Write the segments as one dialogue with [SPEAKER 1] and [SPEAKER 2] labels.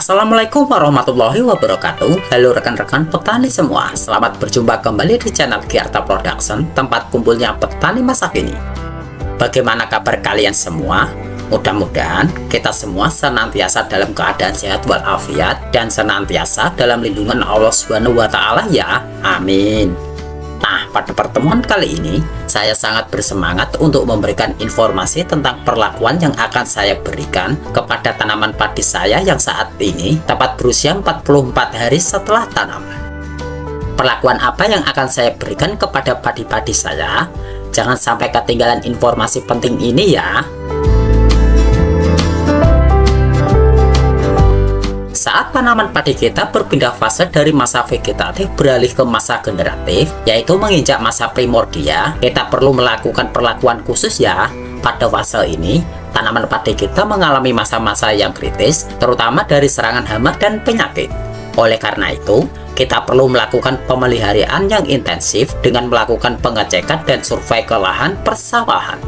[SPEAKER 1] Assalamualaikum warahmatullahi wabarakatuh. Halo rekan-rekan petani semua, selamat berjumpa kembali di channel Giarta Production, tempat kumpulnya petani masa kini. Bagaimana kabar kalian semua? Mudah-mudahan kita semua senantiasa dalam keadaan sehat walafiat dan senantiasa dalam lindungan Allah Subhanahu wa Ta'ala ya. Amin. Nah, pada pertemuan kali ini, saya sangat bersemangat untuk memberikan informasi tentang perlakuan yang akan saya berikan kepada tanaman padi saya yang saat ini tepat berusia 44 hari setelah tanam. Perlakuan apa yang akan saya berikan kepada padi-padi saya? Jangan sampai ketinggalan informasi penting ini ya. Saat tanaman padi kita berpindah fase dari masa vegetatif beralih ke masa generatif, yaitu menginjak masa primordia, kita perlu melakukan perlakuan khusus ya. Pada fase ini, tanaman padi kita mengalami masa-masa yang kritis, terutama dari serangan hama dan penyakit. Oleh karena itu, kita perlu melakukan pemeliharaan yang intensif dengan melakukan pengecekan dan survei ke lahan persawahan.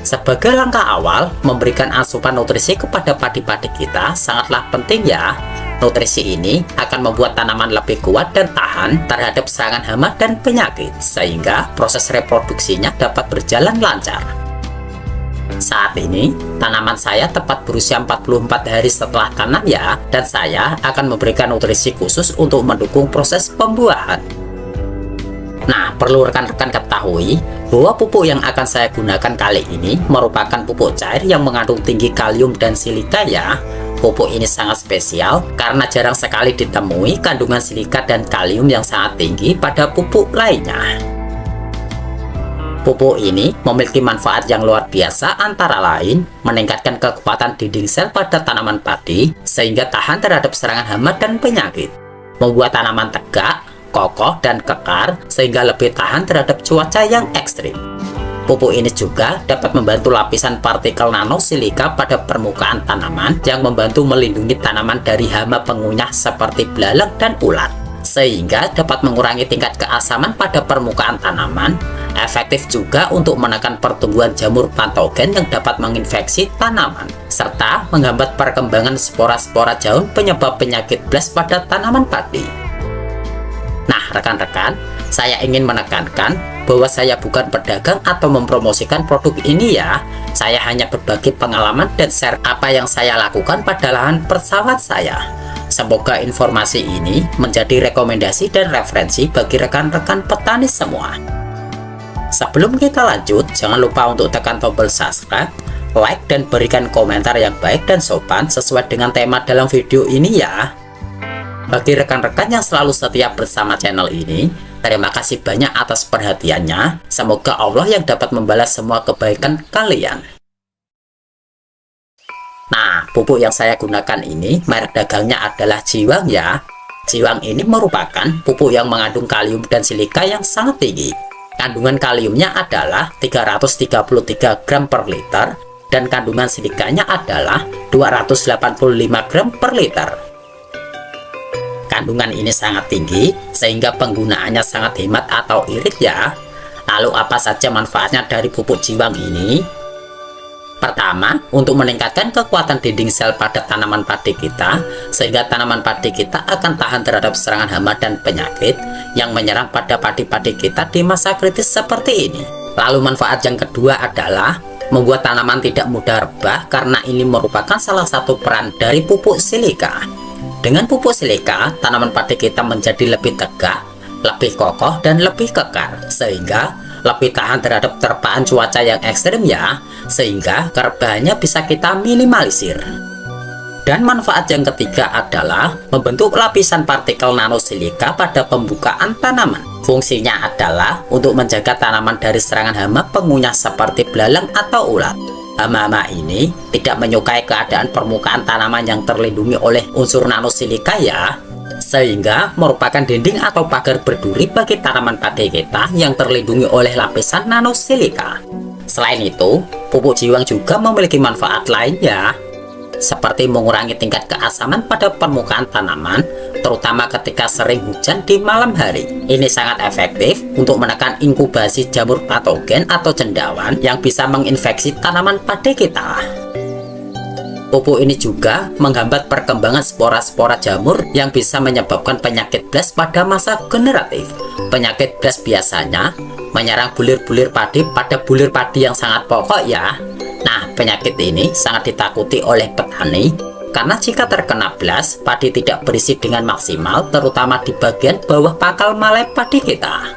[SPEAKER 1] Sebagai langkah awal, memberikan asupan nutrisi kepada padi-padi kita sangatlah penting ya. Nutrisi ini akan membuat tanaman lebih kuat dan tahan terhadap serangan hama dan penyakit, sehingga proses reproduksinya dapat berjalan lancar. Saat ini, tanaman saya tepat berusia 44 hari setelah tanam ya, dan saya akan memberikan nutrisi khusus untuk mendukung proses pembuahan. Nah, perlu rekan-rekan ketahui bahwa pupuk yang akan saya gunakan kali ini merupakan pupuk cair yang mengandung tinggi kalium dan silika ya. Pupuk ini sangat spesial karena jarang sekali ditemui kandungan silika dan kalium yang sangat tinggi pada pupuk lainnya. Pupuk ini memiliki manfaat yang luar biasa, antara lain meningkatkan kekuatan dinding sel pada tanaman padi sehingga tahan terhadap serangan hama dan penyakit, membuat tanaman tegak, kokoh dan kekar sehingga lebih tahan terhadap cuaca yang ekstrim. Pupuk ini juga dapat membantu lapisan partikel nanosilika pada permukaan tanaman yang membantu melindungi tanaman dari hama pengunyah seperti belalang dan ulat, sehingga dapat mengurangi tingkat keasaman pada permukaan tanaman. Efektif juga untuk menekan pertumbuhan jamur patogen yang dapat menginfeksi tanaman, serta menghambat perkembangan spora-spora daun penyebab penyakit blast pada tanaman padi. Nah, rekan-rekan, saya ingin menekankan bahwa saya bukan pedagang atau mempromosikan produk ini ya. Saya hanya berbagi pengalaman dan share apa yang saya lakukan pada lahan persawat saya. Semoga informasi ini menjadi rekomendasi dan referensi bagi rekan-rekan petani semua. Sebelum kita lanjut, jangan lupa untuk tekan tombol subscribe, like, dan berikan komentar yang baik dan sopan sesuai dengan tema dalam video ini ya. Bagi rekan-rekan yang selalu setia bersama channel ini, terima kasih banyak atas perhatiannya. Semoga Allah yang dapat membalas semua kebaikan kalian. Nah, pupuk yang saya gunakan ini, merek dagangnya adalah Jiwang ya. Jiwang ini merupakan pupuk yang mengandung kalium dan silika yang sangat tinggi. Kandungan kaliumnya adalah 333 gram per liter, dan kandungan silikanya adalah 285 gram per liter. Kandungan ini sangat tinggi sehingga penggunaannya sangat hemat atau irit ya. Lalu apa saja manfaatnya dari pupuk Jiwang ini? Pertama, untuk meningkatkan kekuatan dinding sel pada tanaman padi kita sehingga tanaman padi kita akan tahan terhadap serangan hama dan penyakit yang menyerang pada padi-padi kita di masa kritis seperti ini. Lalu manfaat yang kedua adalah membuat tanaman tidak mudah rebah karena ini merupakan salah satu peran dari pupuk silika. Dengan pupuk silika, tanaman padi kita menjadi lebih tegak, lebih kokoh, dan lebih kekar, sehingga lebih tahan terhadap terpaan cuaca yang ekstrim ya, sehingga kerebahannya bisa kita minimalisir. Dan manfaat yang ketiga adalah membentuk lapisan partikel nanosilika pada pembukaan tanaman. Fungsinya adalah untuk menjaga tanaman dari serangan hama pengunyah seperti belalang atau ulat. Hama-hama ini tidak menyukai keadaan permukaan tanaman yang terlindungi oleh unsur nanosilika ya, sehingga merupakan dinding atau pagar berduri bagi tanaman padi kita yang terlindungi oleh lapisan nanosilika. Selain itu, pupuk Jiwang juga memiliki manfaat lainnya, seperti mengurangi tingkat keasaman pada permukaan tanaman, terutama ketika sering hujan di malam hari. Ini sangat efektif untuk menekan inkubasi jamur patogen atau cendawan yang bisa menginfeksi tanaman padi kita. Pupuk ini juga menghambat perkembangan spora-spora jamur yang bisa menyebabkan penyakit blast pada masa generatif. Penyakit blast biasanya menyerang bulir-bulir padi pada bulir padi yang sangat pokok ya. Nah, penyakit ini sangat ditakuti oleh petani karena jika terkena blast, padi tidak berisi dengan maksimal, terutama di bagian bawah pangkal malai padi kita.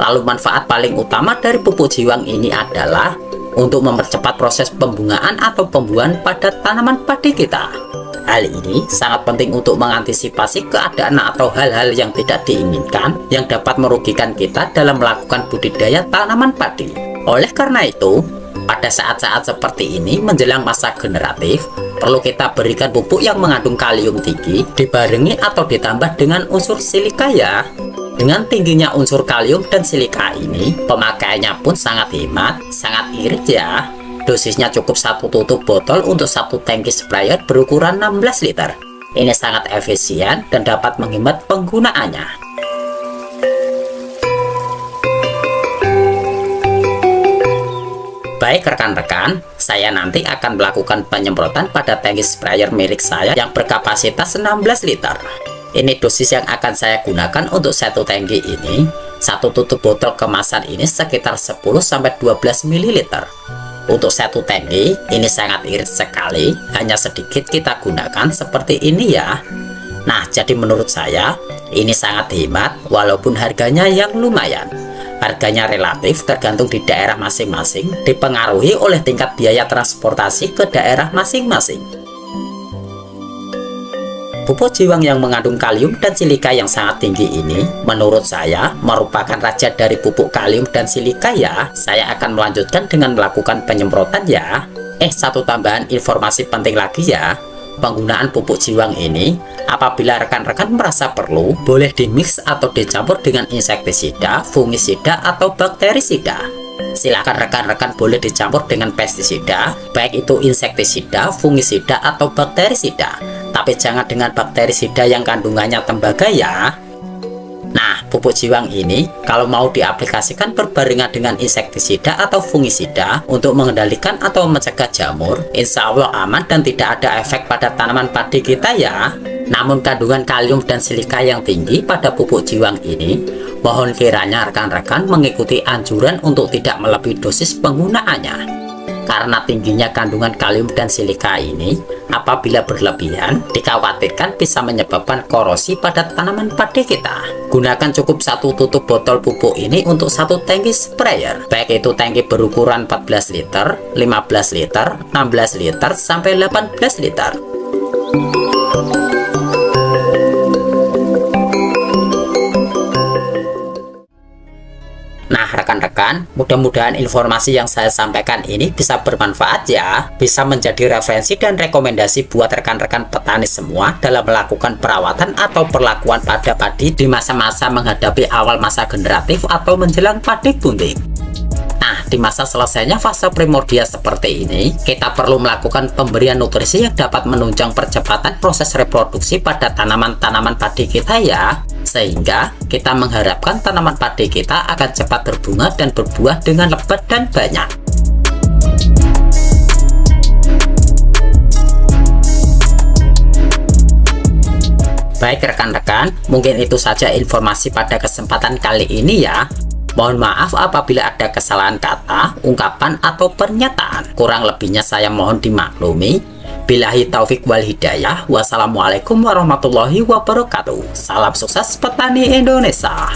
[SPEAKER 1] Lalu manfaat paling utama dari pupuk jiwang ini adalah untuk mempercepat proses pembungaan atau pembuahan pada tanaman padi kita. Hal ini sangat penting untuk mengantisipasi keadaan atau hal-hal yang tidak diinginkan yang dapat merugikan kita dalam melakukan budidaya tanaman padi. Oleh karena itu, pada saat-saat seperti ini menjelang masa generatif, perlu kita berikan pupuk yang mengandung kalium tinggi, dibarengi atau ditambah dengan unsur silika ya. Dengan tingginya unsur kalium dan silika ini, pemakaiannya pun sangat hemat, sangat irit ya. Dosisnya cukup 1 tutup botol untuk 1 tangki sprayer berukuran 16 liter. Ini sangat efisien dan dapat menghemat penggunaannya. Baik rekan-rekan, saya nanti akan melakukan penyemprotan pada tangki sprayer milik saya yang berkapasitas 16 liter. Ini dosis yang akan saya gunakan untuk 1 tangki ini. 1 tutup botol kemasan ini sekitar 10-12 ml. Untuk 1 tangki ini sangat irit sekali, hanya sedikit kita gunakan seperti ini ya. Nah, jadi menurut saya ini sangat hemat walaupun harganya yang lumayan. Harganya relatif tergantung di daerah masing-masing, dipengaruhi oleh tingkat biaya transportasi ke daerah masing-masing. Pupuk jiwang yang mengandung kalium dan silika yang sangat tinggi ini, menurut saya, merupakan raja dari pupuk kalium dan silika ya. Saya akan melanjutkan dengan melakukan penyemprotan ya. Satu tambahan informasi penting lagi ya. Penggunaan pupuk jiwang ini, apabila rekan-rekan merasa perlu, boleh dimix atau dicampur dengan insektisida, fungisida, atau bakterisida. Silakan rekan-rekan boleh dicampur dengan pestisida, baik itu insektisida, fungisida, atau bakterisida. Tapi jangan dengan bakterisida yang kandungannya tembaga ya. Nah, pupuk jiwang ini kalau mau diaplikasikan berbarengan dengan insektisida atau fungisida untuk mengendalikan atau mencegah jamur, insya Allah aman dan tidak ada efek pada tanaman padi kita ya. Namun kandungan kalium dan silika yang tinggi pada pupuk jiwang ini, mohon kiranya rekan-rekan mengikuti anjuran untuk tidak melebihi dosis penggunaannya. Karena tingginya kandungan kalium dan silika ini, apabila berlebihan, dikhawatirkan bisa menyebabkan korosi pada tanaman padi kita. Gunakan cukup 1 tutup botol pupuk ini untuk 1 tangki sprayer, baik itu tangki berukuran 14 liter, 15 liter, 16 liter, sampai 18 liter. Nah rekan-rekan, mudah-mudahan informasi yang saya sampaikan ini bisa bermanfaat ya, bisa menjadi referensi dan rekomendasi buat rekan-rekan petani semua dalam melakukan perawatan atau perlakuan pada padi di masa-masa menghadapi awal masa generatif atau menjelang padi bunting. Nah, di masa selesainya fase primordial seperti ini, kita perlu melakukan pemberian nutrisi yang dapat menunjang percepatan proses reproduksi pada tanaman-tanaman padi kita ya. Sehingga kita mengharapkan tanaman padi kita akan cepat berbunga dan berbuah dengan lebat dan banyak. Baik rekan-rekan, mungkin itu saja informasi pada kesempatan kali ini ya. Mohon maaf apabila ada kesalahan kata, ungkapan, atau pernyataan. Kurang lebihnya saya mohon dimaklumi. Billahi taufik wal hidayah. Wassalamualaikum warahmatullahi wabarakatuh. Salam sukses petani Indonesia.